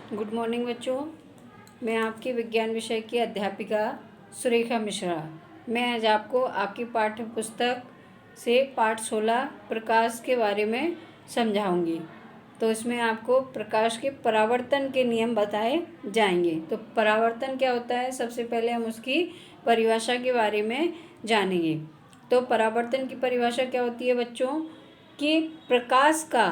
Good morning बच्चों। मैं आपकी विज्ञान विषय की अध्यापिका सुरेखा मिश्रा। मैं आज आपको आपकी पाठ्य पुस्तक से पाठ 16 प्रकाश के बारे में समझाऊंगी। तो इसमें आपको प्रकाश के परावर्तन के नियम बताए जाएंगे। तो परावर्तन क्या होता है, सबसे पहले हम उसकी परिभाषा के बारे में जानेंगे। तो परावर्तन की परिभाषा क्या होती है बच्चों, कि प्रकाश का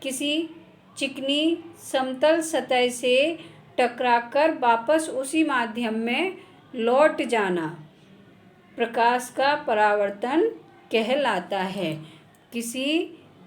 किसी चिकनी समतल सतह से टकराकर वापस उसी माध्यम में लौट जाना प्रकाश का परावर्तन कहलाता है। किसी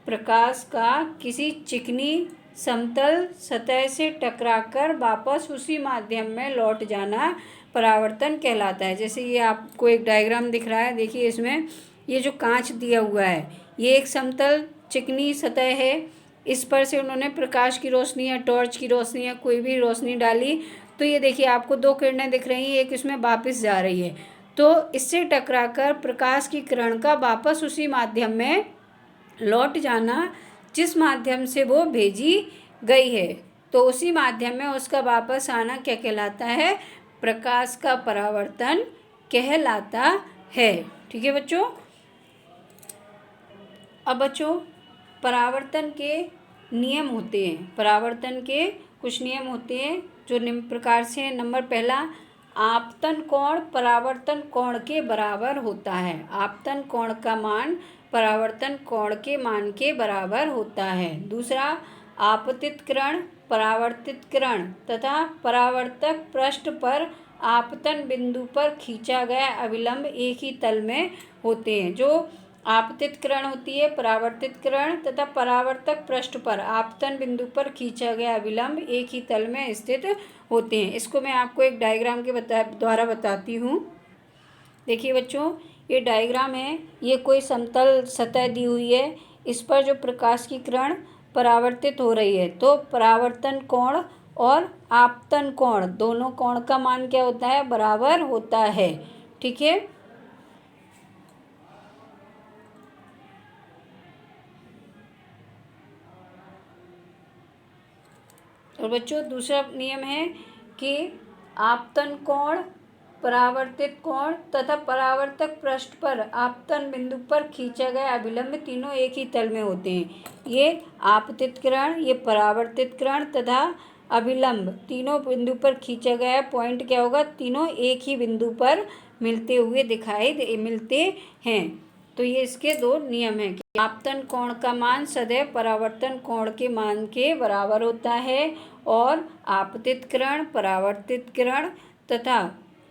प्रकाश का किसी चिकनी समतल सतह से टकराकर वापस उसी माध्यम में लौट जाना परावर्तन कहलाता है। जैसे ये आपको एक डायग्राम दिख रहा है, देखिए इसमें ये जो कांच दिया हुआ है, ये एक समतल चिकनी सतह है। इस पर से उन्होंने प्रकाश की रोशनी या टॉर्च की रोशनी या कोई भी रोशनी डाली, तो ये देखिए आपको दो किरणें दिख रही हैं, एक इसमें वापस जा रही है। तो इससे टकराकर प्रकाश की किरण का वापस उसी माध्यम में लौट जाना जिस माध्यम से वो भेजी गई है, तो उसी माध्यम में उसका वापस आना क्या कहलाता है, प्रकाश का परावर्तन कहलाता है। ठीक है बच्चों। अब बच्चों, परावर्तन के नियम होते हैं। परावर्तन के कुछ नियम होते हैं जो निम्न प्रकार से हैं। नंबर पहला, आपतन कोण परावर्तन कोण के बराबर होता है। आपतन कोण का मान परावर्तन कोण के मान के बराबर होता है। दूसरा, आपतित किरण परावर्तित किरण तथा परावर्तक पृष्ठ पर आपतन बिंदु पर खींचा गया अभिलंब एक ही तल में होते हैं। जो आपतित किरण होती है, परावर्तित किरण तथा परावर्तक पृष्ठ पर आपतन बिंदु पर खींचा गया अभिलंब एक ही तल में स्थित होते हैं। इसको मैं आपको एक डायग्राम के द्वारा बताती हूँ। देखिए बच्चों, ये डायग्राम है, ये कोई समतल सतह दी हुई है, इस पर जो प्रकाश की किरण परावर्तित हो रही है, तो परावर्तन कोण और आपतन कोण दोनों कोण का मान क्या होता है, बराबर होता है। ठीक है। और बच्चों, दूसरा नियम है कि आपतन कोण परावर्तित कोण तथा परावर्तक पृष्ठ पर आपतन बिंदु पर खींचा गया अभिलंब तीनों एक ही तल में होते हैं। ये आपतित किरण, ये परावर्तित किरण तथा अभिलंब तीनों बिंदु पर खींचा गया पॉइंट क्या होगा, तीनों एक ही बिंदु पर मिलते हुए मिलते हैं। तो ये इसके दो नियम हैं कि आपतन कोण का मान सदैव परावर्तन कोण के मान के बराबर होता है और आपतित किरण, परावर्तित किरण तथा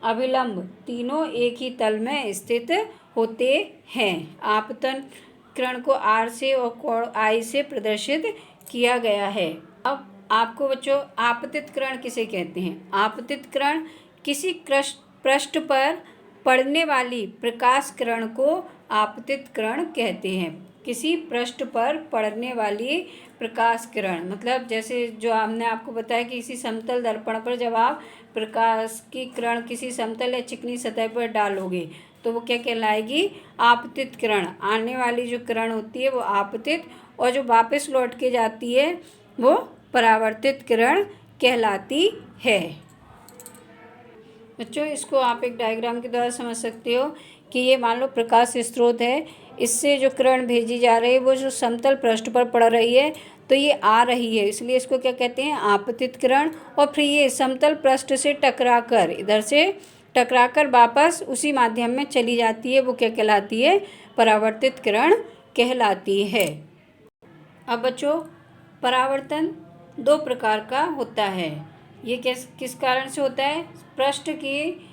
अभिलंब तीनों एक ही तल में स्थित होते हैं। आपतन किरण को R से और कोण I से प्रदर्शित किया गया है। अब आपको बच्चों, आपतित किरण किसे कहते हैं? आपतित किरण किसी पृष्ठ पर पड़ने वाली प्रकाश किरण को आपतित किरण कहते हैं। किसी पृष्ठ पर पड़ने वाली प्रकाश किरण, मतलब जैसे जो हमने आपको बताया कि किसी समतल दर्पण पर जब आप प्रकाश की किरण किसी समतल या चिकनी सतह पर डालोगे तो वो क्या कहलाएगी, आपतित किरण। आने वाली जो किरण होती है वो आपतित, और जो वापस लौट के जाती है वो परावर्तित किरण कहलाती है। बच्चों, इसको आप एक डायग्राम के द्वारा समझ सकते हो कि ये मान लो प्रकाश स्रोत है, इससे जो किरण भेजी जा रही है वो जो समतल पृष्ठ पर पड़ रही है, तो ये आ रही है, इसलिए इसको क्या कहते हैं, आपतित किरण। और फिर ये समतल पृष्ठ से टकराकर इधर से टकराकर वापस उसी माध्यम में चली जाती है, वो क्या कहलाती है, परावर्तित किरण कहलाती है। अब बच्चों, परावर्तन दो प्रकार का होता है। ये किस कारण से होता है, पृष्ठ की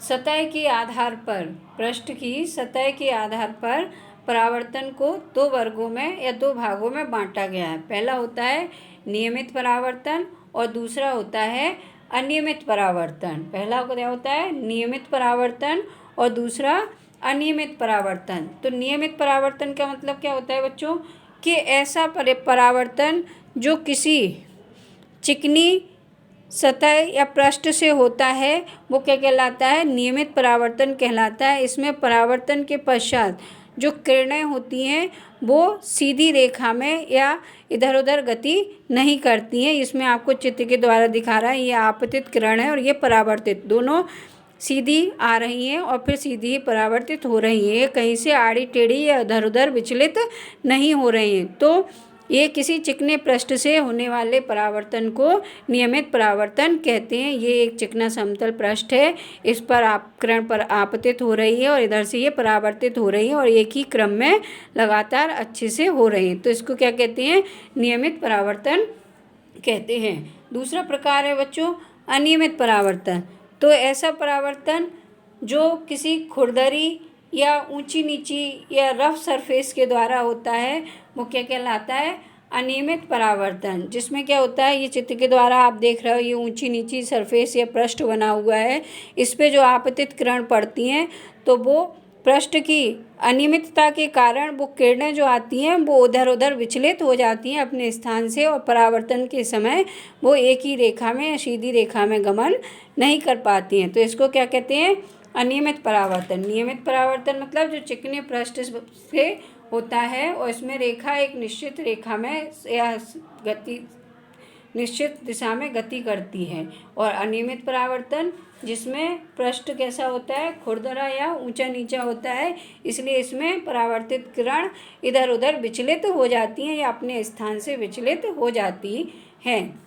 सतह के आधार पर, पृष्ठ की सतह के आधार पर परावर्तन को दो वर्गों में या दो भागों में बांटा गया है। पहला होता है नियमित परावर्तन और दूसरा होता है अनियमित परावर्तन। पहला क्या होता है, नियमित परावर्तन, और दूसरा अनियमित परावर्तन। तो नियमित परावर्तन का मतलब क्या होता है बच्चों, कि ऐसा परावर्तन जो किसी चिकनी सतह या पृष्ठ से होता है वो क्या कहलाता है, नियमित परावर्तन कहलाता है। इसमें परावर्तन के पश्चात जो किरणें होती हैं वो सीधी रेखा में या इधर उधर गति नहीं करती हैं। इसमें आपको चित्र के द्वारा दिखा रहा है, ये आपतित किरण है और ये परावर्तित, दोनों सीधी आ रही हैं और फिर सीधी ही परावर्तित हो रही हैं। ये कहीं से आड़ी टेढ़ी या इधर उधर विचलित नहीं हो रही हैं। तो ये किसी चिकने पृष्ठ से होने वाले परावर्तन को नियमित परावर्तन कहते हैं। ये एक चिकना समतल पृष्ठ है, इस पर किरण पर आपतित हो रही है और इधर से ये परावर्तित हो रही है और एक ही क्रम में लगातार अच्छे से हो रही है, तो इसको क्या कहते हैं? नियमित परावर्तन कहते हैं। दूसरा प्रकार है बच्चों अनियमित परावर्तन। तो ऐसा परावर्तन जो किसी खुरदरी या ऊंची नीची या रफ सरफेस के द्वारा होता है वो क्या कहलाता है? अनियमित परावर्तन। जिसमें क्या होता है, ये चित्र के द्वारा आप देख रहे हो, ये ऊंची नीची सरफेस या पृष्ठ बना हुआ है, इस पे जो आपतित किरण पड़ती हैं तो वो पृष्ठ की अनियमितता के कारण वो किरणें जो आती हैं वो उधर उधर विचलित हो जाती हैं अपने स्थान से और परावर्तन के समय वो एक ही रेखा में या सीधी रेखा में गमन नहीं कर पाती हैं। तो इसको क्या कहते हैं? अनियमित परावर्तन। नियमित परावर्तन मतलब जो चिकने पृष्ठ से होता है और इसमें रेखा एक निश्चित रेखा में या गति निश्चित दिशा में गति करती है। और अनियमित परावर्तन जिसमें पृष्ठ कैसा होता है? खुरदरा या ऊंचा नीचा होता है, इसलिए इसमें परावर्तित किरण इधर उधर विचलित हो जाती हैं या अपने स्थान से विचलित हो जाती हैं।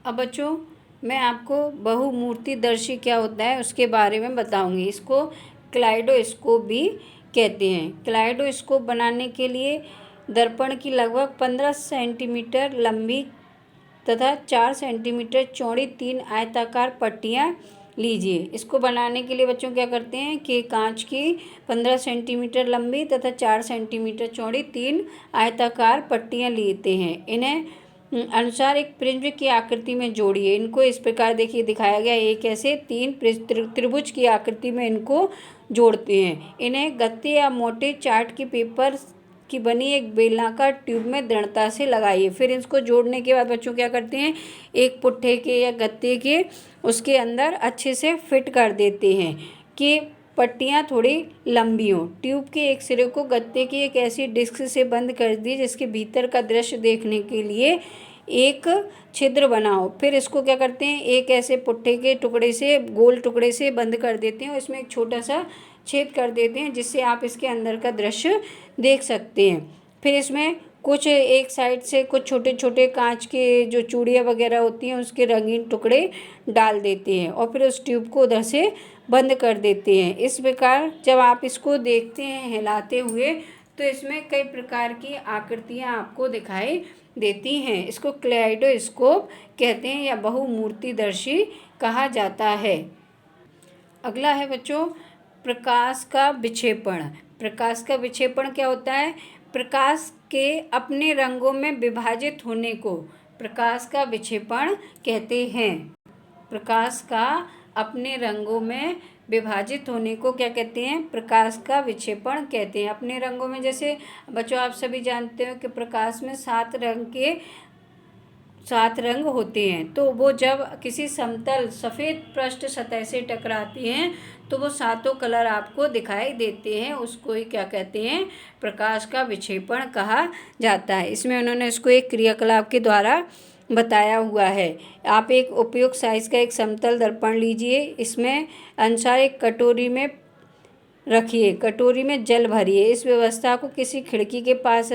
अब बच्चों मैं आपको बहुमूर्तिदर्शी क्या होता है उसके बारे में बताऊंगी। इसको क्लाइडोस्कोप भी कहते हैं। क्लाइडोस्कोप बनाने के लिए दर्पण की लगभग 15 सेंटीमीटर लंबी तथा 4 सेंटीमीटर चौड़ी 3 आयताकार पट्टियाँ लीजिए। इसको बनाने के लिए बच्चों क्या करते हैं कि कांच की 15 सेंटीमीटर लंबी तथा 4 सेंटीमीटर चौड़ी 3 आयताकार पट्टियाँ लेते हैं। इन्हें अनुसार एक प्रिज्म की आकृति में जोड़िए। इनको इस प्रकार देखिए दिखाया गया, एक ऐसे 3 त्रिभुज की आकृति में इनको जोड़ते हैं। इन्हें गत्ते या मोटे चार्ट की पेपर की बनी एक बेलनाकार ट्यूब में दृढ़ता से लगाइए। फिर इसको जोड़ने के बाद बच्चों क्या करते हैं, एक पुट्ठे के या गत्ते के उसके अंदर अच्छे से फिट कर देते हैं कि पट्टियाँ थोड़ी लंबी हों। ट्यूब के एक सिरे को गत्ते की एक ऐसी डिस्क से बंद कर दी जिसके भीतर का दृश्य देखने के लिए एक छिद्र बनाओ। फिर इसको क्या करते हैं, एक ऐसे पुट्ठे के टुकड़े से गोल टुकड़े से बंद कर देते हैं और इसमें एक छोटा सा छेद कर देते हैं जिससे आप इसके अंदर का दृश्य देख सकते हैं। फिर इसमें कुछ एक साइड से कुछ छोटे छोटे कांच के जो चूड़ियाँ वगैरह होती हैं उसके रंगीन टुकड़े डाल देते हैं और फिर उस ट्यूब को उधर से बंद कर देते हैं। इस प्रकार जब आप इसको देखते हैं हिलाते हुए तो इसमें कई प्रकार की आकृतियाँ आपको दिखाई देती हैं। इसको क्लेडोस्कोप कहते हैं या बहुमूर्तिदर्शी कहा जाता है। अगला है बच्चों प्रकाश का विक्षेपण। प्रकाश का विक्षेपण क्या होता है? प्रकाश के अपने रंगों में विभाजित होने को प्रकाश का विक्षेपण कहते हैं। प्रकाश का अपने रंगों में विभाजित होने को क्या कहते हैं? प्रकाश का विक्षेपण कहते हैं। अपने रंगों में जैसे बच्चों आप सभी जानते हो कि प्रकाश में 7 रंग होते हैं, तो वो जब किसी समतल सफ़ेद पृष्ठ सतह से टकराते हैं तो वो 7 कलर आपको दिखाई देते हैं। उसको ही क्या कहते हैं? प्रकाश का विक्षेपण कहा जाता है। इसमें उन्होंने इसको एक क्रियाकलाप के द्वारा बताया हुआ है। आप एक उपयुक्त साइज़ का एक समतल दर्पण लीजिए, इसमें अनुसार एक कटोरी में रखिए, कटोरी में जल भरिए। इस व्यवस्था को किसी खिड़की के पास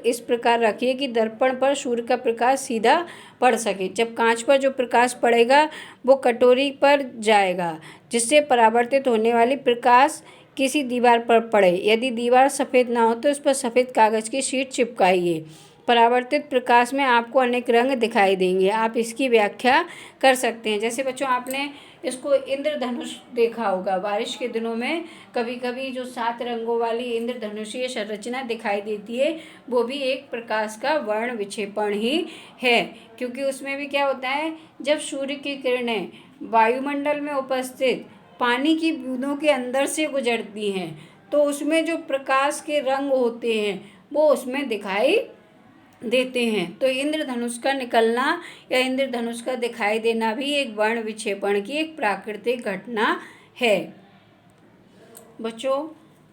इस प्रकार रखिए कि दर्पण पर सूर्य का प्रकाश सीधा पड़ सके। जब कांच पर जो प्रकाश पड़ेगा वो कटोरी पर जाएगा जिससे परावर्तित होने वाली प्रकाश किसी दीवार पर पड़े। यदि दीवार सफ़ेद ना हो तो उस पर सफ़ेद कागज़ की शीट चिपकाइए। परावर्तित प्रकाश में आपको अनेक रंग दिखाई देंगे। आप इसकी व्याख्या कर सकते हैं। जैसे बच्चों आपने इसको इंद्रधनुष देखा होगा, बारिश के दिनों में कभी कभी जो 7 रंगों वाली इंद्रधनुषीय संरचना दिखाई देती है वो भी एक प्रकाश का वर्ण विक्षेपण ही है, क्योंकि उसमें भी क्या होता है, जब सूर्य की किरणें वायुमंडल में उपस्थित पानी की बूंदों के अंदर से गुजरती हैं तो उसमें जो प्रकाश के रंग होते हैं वो उसमें दिखाई देते हैं। तो इंद्रधनुष का निकलना या इंद्रधनुष का दिखाई देना भी एक वर्ण विक्षेपण की एक प्राकृतिक घटना है। बच्चों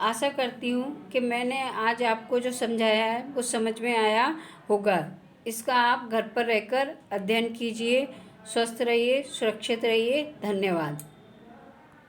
आशा करती हूँ कि मैंने आज आपको जो समझाया है वो समझ में आया होगा। इसका आप घर पर रहकर अध्ययन कीजिए। स्वस्थ रहिए, सुरक्षित रहिए। धन्यवाद।